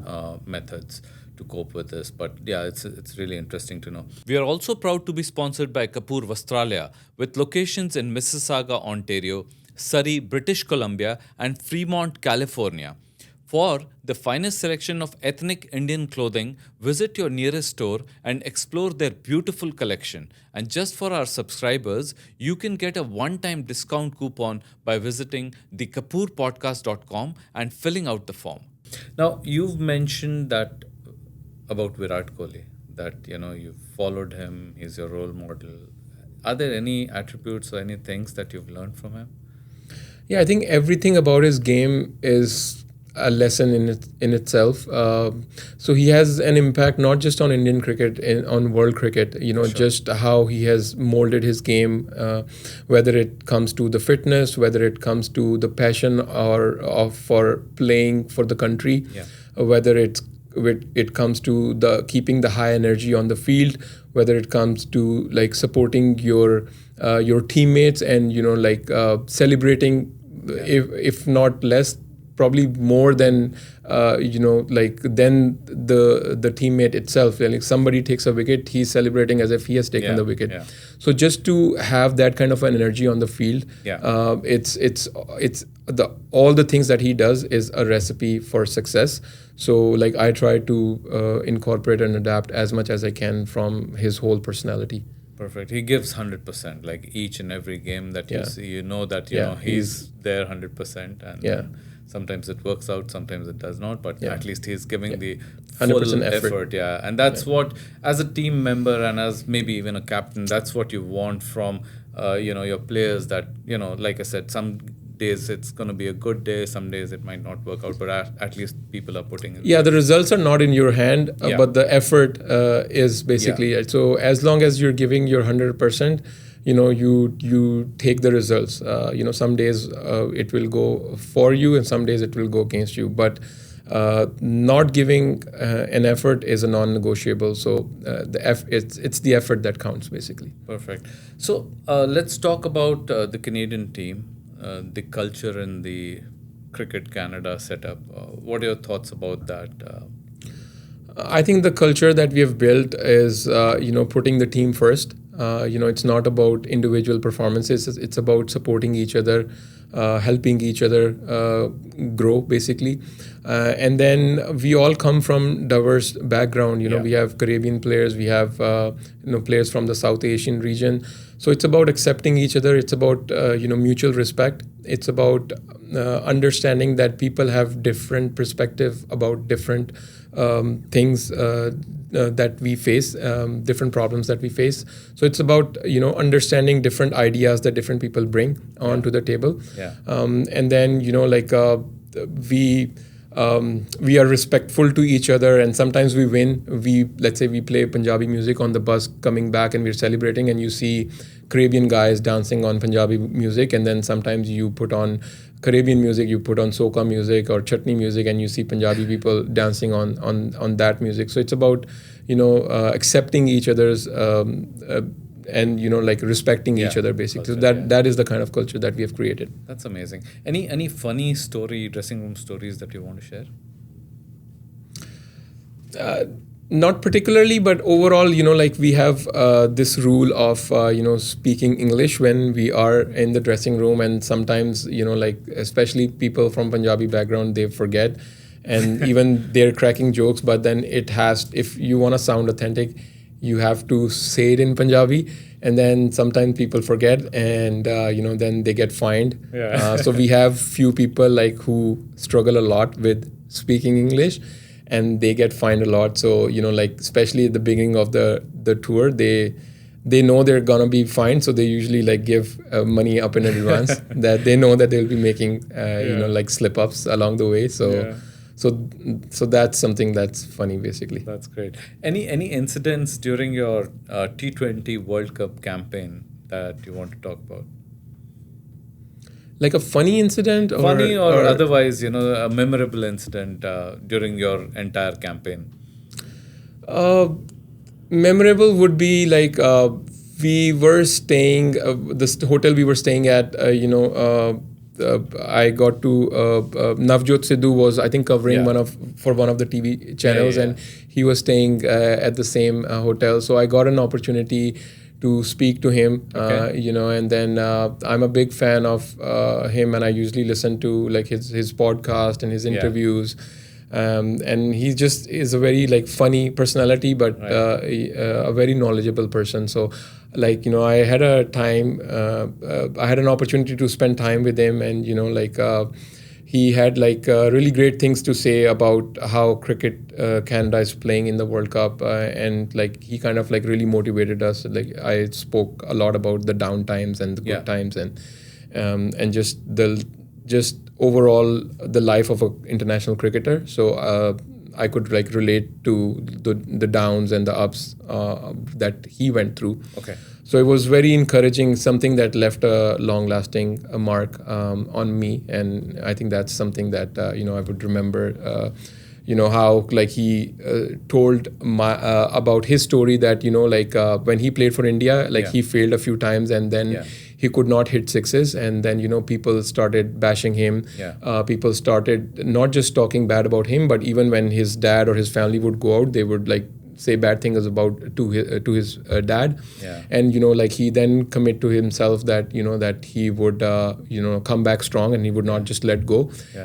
methods to cope with this, but yeah, it's really interesting to know. We are also proud to be sponsored by Kapoor Vastralaya, with locations in Mississauga, Ontario, Surrey, British Columbia, and Fremont, California. For the finest selection of ethnic Indian clothing, visit your nearest store and explore their beautiful collection. And just for our subscribers, you can get a one-time discount coupon by visiting thekapoorpodcast.com and filling out the form. Now, you've mentioned that about Virat Kohli, that you followed him, he's your role model. Are there any attributes or any things that you've learned from him? Yeah, I think everything about his game is a lesson in itself. So he has an impact not just on Indian cricket, on world cricket. Sure. Just how he has molded his game, whether it comes to the fitness, whether it comes to the passion or for playing for the country, Yeah. Whether it comes to the keeping the high energy on the field, whether it comes to like supporting your teammates and celebrating, if not less, probably more than than the teammate itself. Like somebody takes a wicket, he's celebrating as if he has taken the wicket. Yeah. So just to have that kind of an energy on the field, it's all the things that he does is a recipe for success. So like I try to incorporate and adapt as much as I can from his whole personality. Perfect. He gives 100%, like each and every game that you see, that he's there 100%, and sometimes it works out, sometimes it does not, but at least he's giving the 100% full effort. And that's what, as a team member and as maybe even a captain, that's what you want from your players. That like I said, some days it's going to be a good day, some days it might not work out, but at least people are putting in. The results are not in your hand, but the effort is basically so as long as you're giving your 100%, you take the results. Some days it will go for you and some days it will go against you, but not giving an effort is a non-negotiable. So it's the effort that counts basically. Perfect. So let's talk about the Canadian team. The culture in the Cricket Canada setup. What are your thoughts about that? I think the culture that we have built is, putting the team first. It's not about individual performances. It's about supporting each other, helping each other grow, basically. And then we all come from diverse background. We have Caribbean players, we have players from the South Asian region. So it's about accepting each other. It's about mutual respect. It's about understanding that people have different perspective about different things that we face, different problems that we face. So it's about understanding different ideas that different people bring onto the table. And then we are respectful to each other, and sometimes we win. Let's say we play Punjabi music on the bus coming back and we're celebrating, and you see Caribbean guys dancing on Punjabi music, and then sometimes you put on Caribbean music, you put on soca music or chutney music, and you see Punjabi people dancing on that music. So it's about accepting each other's and respecting each other, basically. So that is the kind of culture that we have created. That's amazing. Any funny dressing room stories that you want to share? Not particularly, but overall, we have this rule of speaking English when we are in the dressing room, and sometimes especially people from Punjabi background, they forget, and even they're cracking jokes, but then if you want to sound authentic, you have to say it in Punjabi, and then sometimes people forget, and then they get fined. So we have few people who struggle a lot with speaking English, and they get fined a lot. So especially at the beginning of the tour, they know they're gonna be fined, so they usually give money up in advance that they know that they'll be making slip ups along the way. So that's something that's funny, basically. That's great. Any incidents during your T20 World Cup campaign that you want to talk about? Like a funny incident? Or otherwise, a memorable incident during your entire campaign? Memorable would be we were staying, the hotel we were staying at, I got to Navjot Sidhu was, I think, covering one of the TV channels, and he was staying at the same hotel. So I got an opportunity to speak to him, and then I'm a big fan of him, and I usually listen to his podcast and his interviews. And he just is a very funny personality, but a very knowledgeable person. So I had I had an opportunity to spend time with him, and he had like really great things to say about how cricket Canada is playing in the World Cup, and like he kind of like really motivated us. Like I spoke a lot about the down times and the good times, and just overall the life of an international cricketer. So I could like relate to the downs and the ups that he went through. Okay. So it was very encouraging, something that left a long-lasting mark on me, and I think that's something that I would remember. How like he told my about his story that when he played for India, like he failed a few times, and then he could not hit sixes, and then people started bashing him. People started not just talking bad about him, but even when his dad or his family would go out, they would like say bad things about to his dad. And like he then commit to himself that that he would come back strong, and he would not just let go.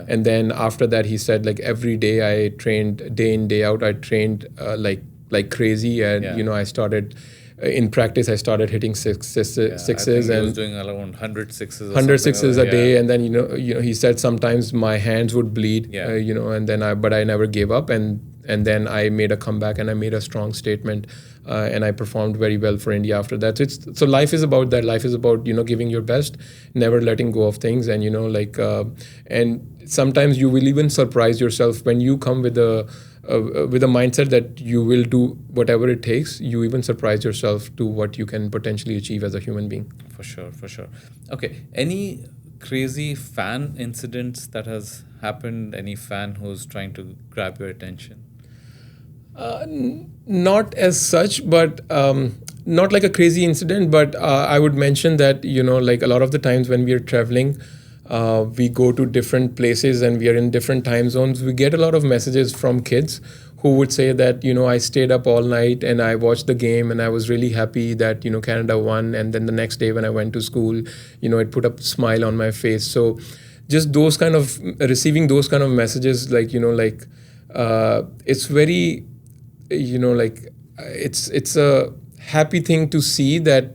And then after that he said, like, every day I trained, day in day out, I trained like crazy, and I started in practice I started hitting sixes, I think and he was doing around 100 sixes 100 sixes a day. And then he said sometimes my hands would bleed, and then but I never gave up, and then I made a comeback, and I made a strong statement, and I performed very well for India after that. So life is about that. Life is about giving your best, never letting go of things, and and sometimes you will even surprise yourself when you come with a mindset that you will do whatever it takes. You even surprise yourself to what you can potentially achieve as a human being. For sure. Okay, any crazy fan incidents that has happened? Any fan who's trying to grab your attention? Not as such, but not like a crazy incident, but I would mention that like a lot of the times when we are traveling, we go to different places and we are in different time zones. We get a lot of messages from kids who would say that I stayed up all night and I watched the game, and I was really happy that Canada won, and then the next day when I went to school, it put a smile on my face. So just those kind of receiving those kind of messages, like it's very it's a happy thing to see that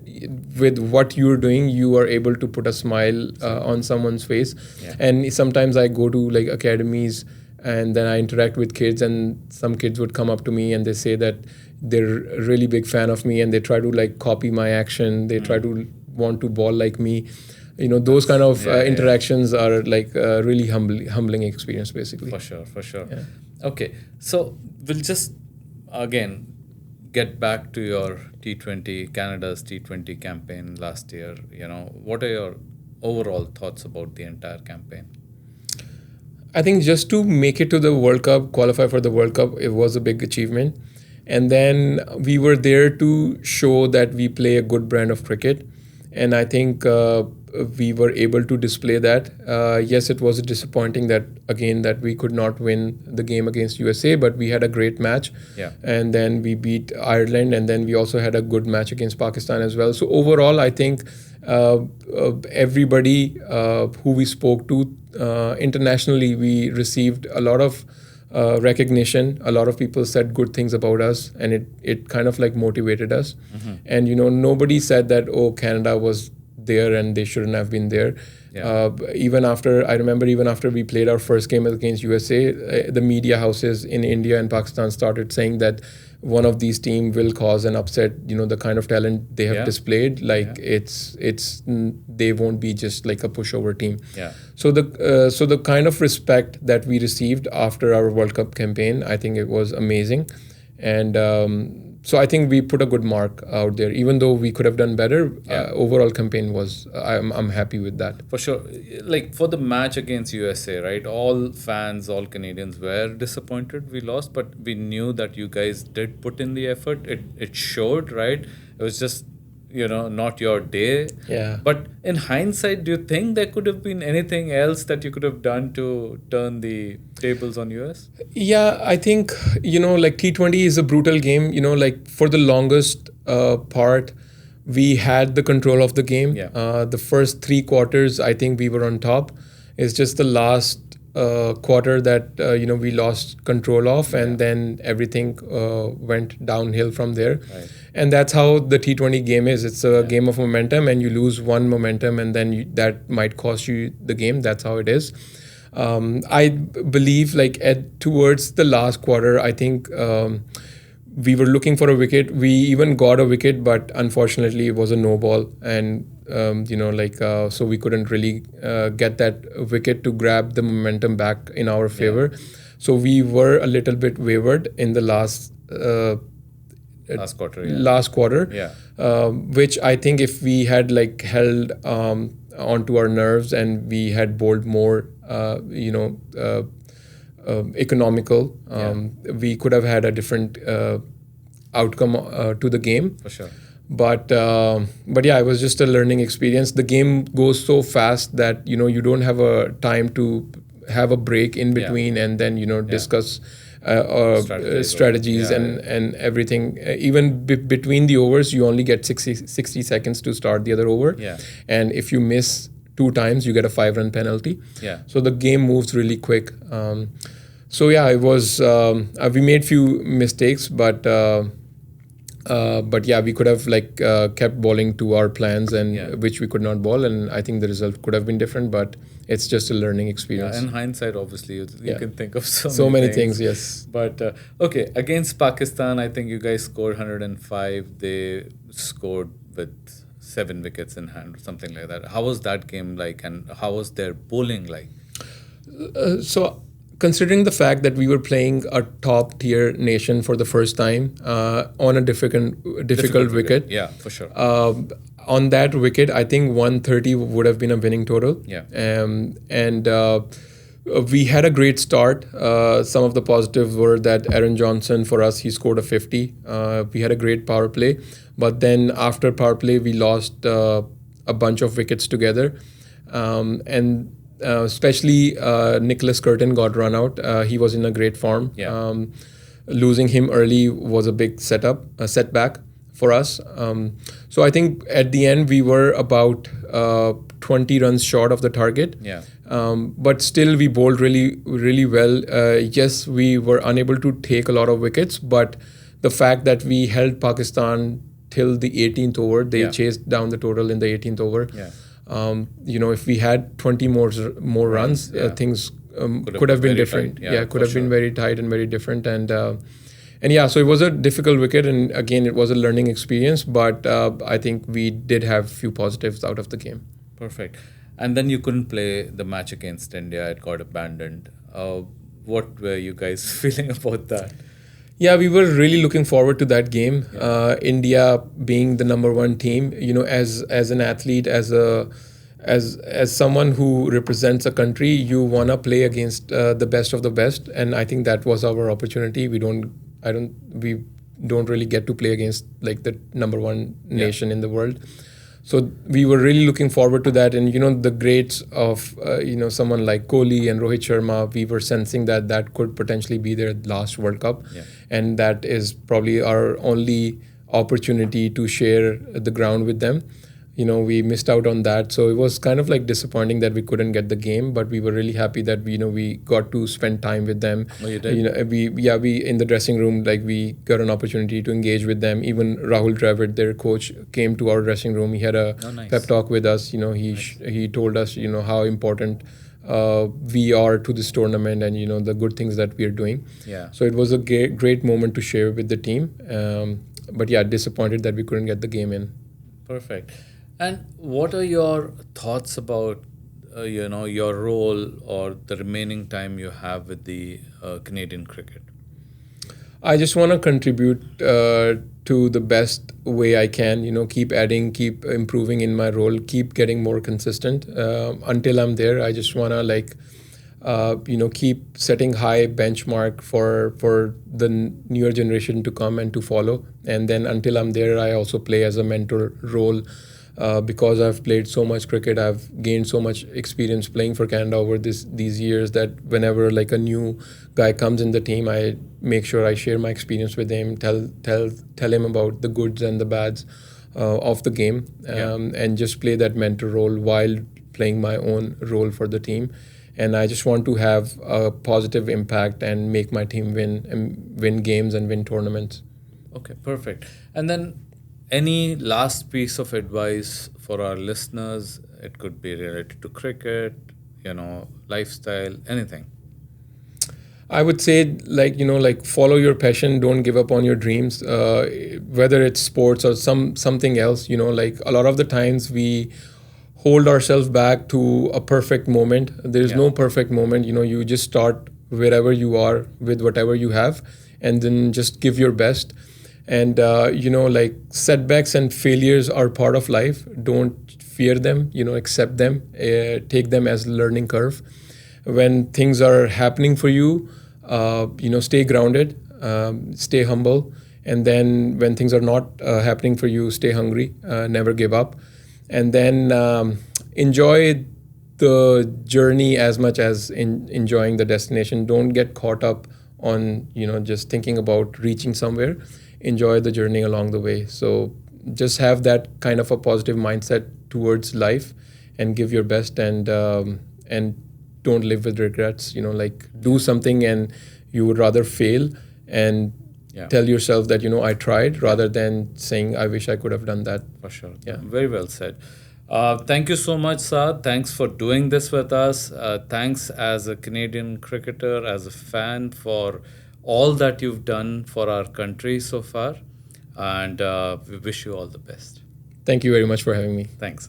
with what you're doing, you are able to put a smile on someone's face. And sometimes I go to like academies, and then I interact with kids, and some kids would come up to me and they say that they're a really big fan of me, and they try to like copy my action. They try to want to ball like me. Those kind of interactions are like a really humbling experience, basically. For sure. Yeah. Okay, so we'll just again get back to your T20, Canada's T20 campaign last year. What are your overall thoughts about the entire campaign? I think just to make it to the World Cup, qualify for the World Cup, it was a big achievement. And then we were there to show that we play a good brand of cricket. And I think we were able to display that. Yes, it was disappointing that we could not win the game against USA, but we had a great match. And then we beat Ireland, and then we also had a good match against Pakistan as well. So overall, I think everybody who we spoke to internationally, we received a lot of recognition. A lot of people said good things about us, and it kind of like motivated us. And nobody said that, oh, Canada was there and they shouldn't have been there. Even after we played our first game against USA, the media houses in India and Pakistan started saying that one of these teams will cause an upset. The kind of talent they have displayed, like it's they won't be just like a pushover team. So the kind of respect that we received after our World Cup campaign, I think it was amazing. And so I think we put a good mark out there, even though we could have done better. Overall campaign was, I'm happy with that. For sure. Like for the match against USA, right? All fans, all Canadians were disappointed we lost, but we knew that you guys did put in the effort. It showed, right? It was just, not your day. But in hindsight, do you think there could have been anything else that you could have done to turn the tables on US? Yeah, I think, like T20 is a brutal game. Like for the longest part, we had the control of the game. The first 3 quarters, I think we were on top. It's just the last quarter that we lost control of, and then everything went downhill from there. And that's how the T20 game is. It's a game of momentum, and you lose one momentum, and then that might cost you the game. That's how it is. I believe like towards the last quarter, I think we were looking for a wicket. We even got a wicket, but unfortunately it was a no ball, and so we couldn't really get that wicket to grab the momentum back in our favor. So we were a little bit wavered in the last Last quarter, which I think if we had like held onto our nerves and we had bowled more, economical, we could have had a different outcome to the game. For sure. But yeah, it was just a learning experience. The game goes so fast that you don't have a time to have a break in between and then discuss strategies and everything. Even between the overs, you only get 60 seconds to start the other over. And if you miss 2 times, you get a 5-run penalty. So the game moves really quick. So yeah, it was. We made few mistakes, but yeah, we could have kept bowling to our plans, and which we could not bowl, and I think the result could have been different. But it's just a learning experience. In hindsight, obviously, you can think of so many things. Yes. But okay, against Pakistan, I think you guys scored 105. They scored with 7 wickets in hand, or something like that. How was that game like, and how was their bowling like? So, considering the fact that we were playing a top tier nation for the first time on a difficult wicket. Yeah, for sure. On that wicket, I think 130 would have been a winning total. And we had a great start. Some of the positives were that Aaron Johnson, for us, he scored a 50. We had a great power play. But then after power play, we lost a bunch of wickets together. And especially Nicholas Curtin got run out. He was in a great form. Losing him early was a big setback for us. So I think at the end we were about 20 runs short of the target. But still we bowled really, really well. Yes, we were unable to take a lot of wickets, but the fact that we held Pakistan till the 18th over, they chased down the total in the 18th over. If we had 20 more runs, things could have been different. Could have been very tight and very different. And yeah, so it was a difficult wicket, and again, it was a learning experience. But I think we did have few positives out of the game. Perfect. And then you couldn't play the match against India; it got abandoned. What were you guys feeling about that? Yeah, we were really looking forward to that game. India being the number 1 team, as an athlete, as someone who represents a country, you wanna play against the best of the best, and I think that was our opportunity. We don't really get to play against like the number 1 nation in the world. So we were really looking forward to that, and the greats of someone like Kohli and Rohit Sharma, we were sensing that could potentially be their last World Cup, and that is probably our only opportunity to share the ground with them. We missed out on that, so it was kind of like disappointing that we couldn't get the game. But we were really happy that we got to spend time with them. Oh, you did? We in the dressing room, like we got an opportunity to engage with them. Even Rahul Dravid, their coach, came to our dressing room. He had a pep talk with us. He told us how important we are to this tournament, and the good things that we are doing. So it was a great moment to share with the team. But yeah, disappointed that we couldn't get the game in. Perfect. And what are your thoughts about, your role or the remaining time you have with the Canadian cricket? I just want to contribute to the best way I can. Keep adding, keep improving in my role, keep getting more consistent. Until I'm there, I just want to keep setting high benchmark for the newer generation to come and to follow. And then until I'm there, I also play as a mentor role. Because I've played so much cricket, I've gained so much experience playing for Canada over these years, that whenever like a new guy comes in the team, I make sure I share my experience with him, tell him about the goods and the bads of the game, and just play that mentor role while playing my own role for the team. And I just want to have a positive impact and make my team win games and win tournaments. Okay, perfect. And then any last piece of advice for our listeners? It could be related to cricket, lifestyle, anything? I would say, like follow your passion. Don't give up on your dreams. Whether it's sports or something else, like a lot of the times we hold ourselves back to a perfect moment. There is no perfect moment. You just start wherever you are with whatever you have, and then just give your best. And like setbacks and failures are part of life. Don't fear them. Accept them. Take them as learning curve. When things are happening for you, stay grounded, stay humble, and then when things are not happening for you, stay hungry, never give up, and then enjoy the journey as much as enjoying the destination. Don't get caught up on just thinking about reaching somewhere. Enjoy the journey along the way. So just have that kind of a positive mindset towards life, and give your best, and don't live with regrets. Like do something and you would rather fail and tell yourself that I tried, rather than saying I wish I could have done that. For sure. Yeah. Very well said. Thank you so much, Saad. Thanks for doing this with us. Thanks as a Canadian cricketer, as a fan, for all that you've done for our country so far. And we wish you all the best. Thank you very much for having me. Thanks.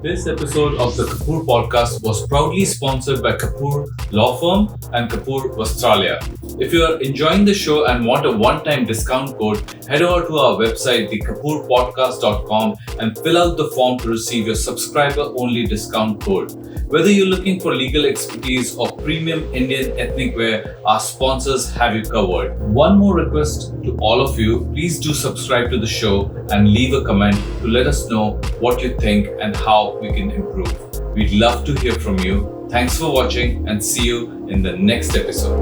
This episode of the Kapoor Podcast was proudly sponsored by Kapoor Law Firm and Kapoor Australia. If you are enjoying the show and want a one-time discount code, head over to our website, thekapoorpodcast.com, and fill out the form to receive your subscriber-only discount code. Whether you're looking for legal expertise or premium Indian ethnic wear, our sponsors have you covered. One more request to all of you, please do subscribe to the show and leave a comment to let us know what you think and how we can improve. We'd love to hear from you. Thanks for watching, and see you in the next episode.